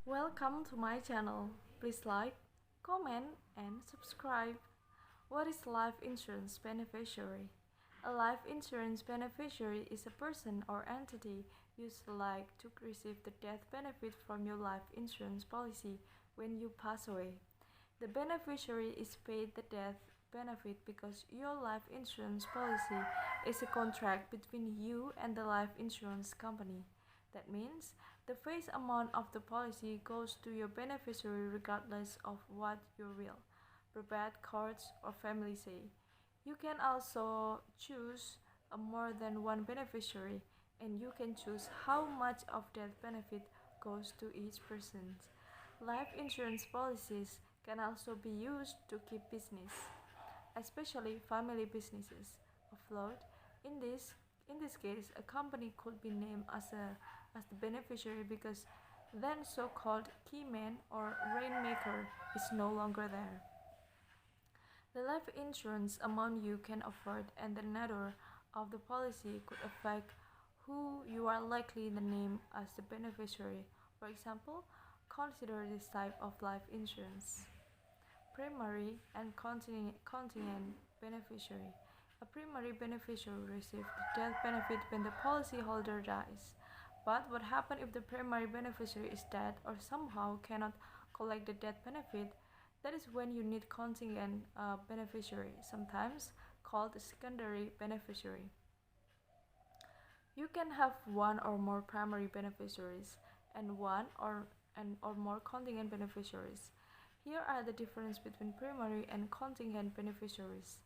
Welcome to my channel. Please like, comment, and subscribe. What is life insurance beneficiary? A life insurance beneficiary is a person or entity used like to receive the death benefit from your life insurance policy when you pass away. The beneficiary is paid the death benefit because your life insurance policy is a contract between you and the life insurance company. That means the face amount of the policy goes to your beneficiary regardless of what your will, prepaid cards, or family say. You can also choose more than one beneficiary, and you can choose how much of that benefit goes to each person. Life insurance policies can also be used to keep business, especially family businesses, afloat. In this in this case, a company could be named as the beneficiary because then so-called key man or rainmaker is no longer there. The life insurance amount you can afford and the nature of the policy could affect who you are likely to name as the beneficiary. For example, consider this type of life insurance. Primary and contingent beneficiary. A primary beneficiary receives the death benefit when the policyholder dies. But what happens if the primary beneficiary is dead or somehow cannot collect the death benefit? That is when you need contingent beneficiary, sometimes called a secondary beneficiary. You can have one or more primary beneficiaries and one or more contingent beneficiaries. Here are the difference between primary and contingent beneficiaries.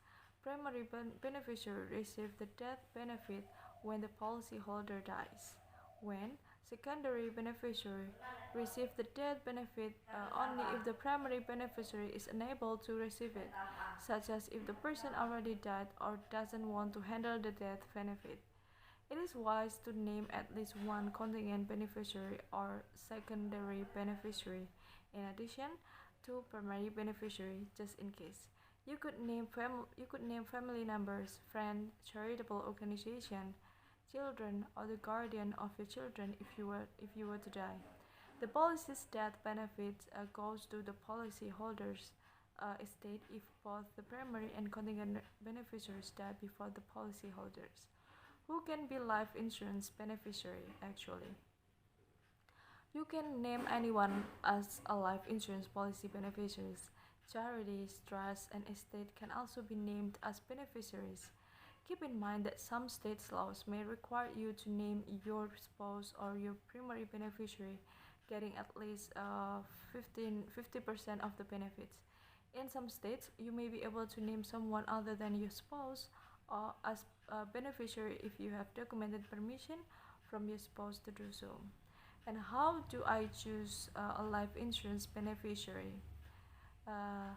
Primary beneficiary receive the death benefit when the policyholder dies. When secondary beneficiary receive the death benefit only if the primary beneficiary is unable to receive it, such as if the person already died or doesn't want to handle the death benefit. It is wise to name at least one contingent beneficiary or secondary beneficiary in addition to primary beneficiary, just in case. You could name family members, friends, charitable organization, children, or the guardian of your children if you were to die. The policy's death benefit goes to the policyholder's estate if both the primary and contingent beneficiaries die before the policyholders. Who can be life insurance beneficiary actually? You can name anyone as a life insurance policy beneficiaries. Charities, trusts, and estate can also be named as beneficiaries. Keep in mind that some states' laws may require you to name your spouse or your primary beneficiary getting at least 50% of the benefits. In some states, you may be able to name someone other than your spouse or as a beneficiary if you have documented permission from your spouse to do so. And how do I choose a life insurance beneficiary? Uh,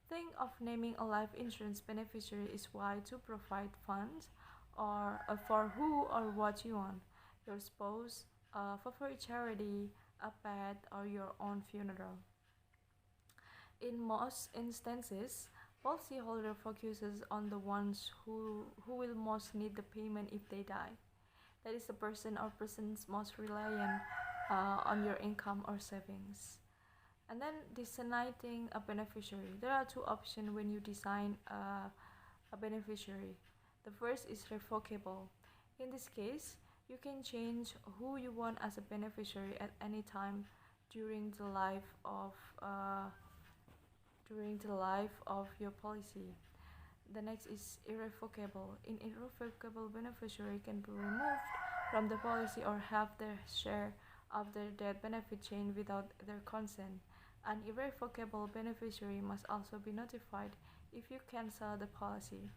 think of naming a life insurance beneficiary is why to provide funds or for who or what you want, your spouse, a favorite charity, a pet, or your own funeral. In most instances, policyholder focuses on the ones who will most need the payment if they die. That is the person or persons most reliant on your income or savings. And then designating a beneficiary. There are two options when you design a beneficiary. The first is revocable. In this case, you can change who you want as a beneficiary at any time during the life of uh, during the life of your policy. The next is irrevocable. An irrevocable beneficiary can be removed from the policy or have their share of the death benefit chain without their consent. An irrevocable beneficiary must also be notified if you cancel the policy.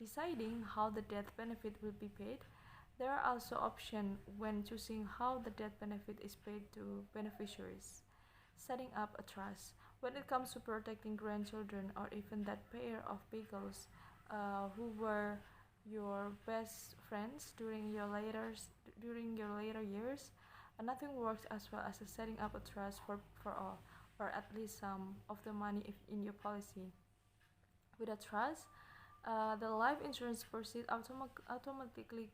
Deciding how the death benefit will be paid. There are also options when choosing how the death benefit is paid to beneficiaries. Setting up a trust. When it comes to protecting grandchildren or even that pair of beagles who were your best friends during your later years, nothing works as well as setting up a trust for all, or at least some of the money if in your policy. With a trust, the life insurance proceeds automatically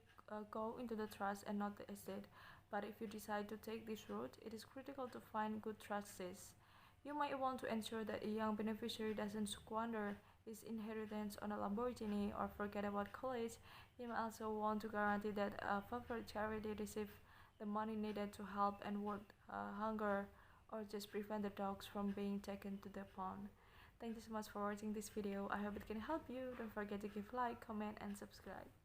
go into the trust and not the estate. But if you decide to take this route, it is critical to find good trustees. You might want to ensure that a young beneficiary doesn't squander his inheritance on a Lamborghini or forget about college. You may also want to guarantee that a favorite charity receives the money needed to help and ward hunger or just prevent the dogs from being taken to the pond. Thank you so much for watching this video. I hope it can help you. Don't forget to give like, comment and subscribe.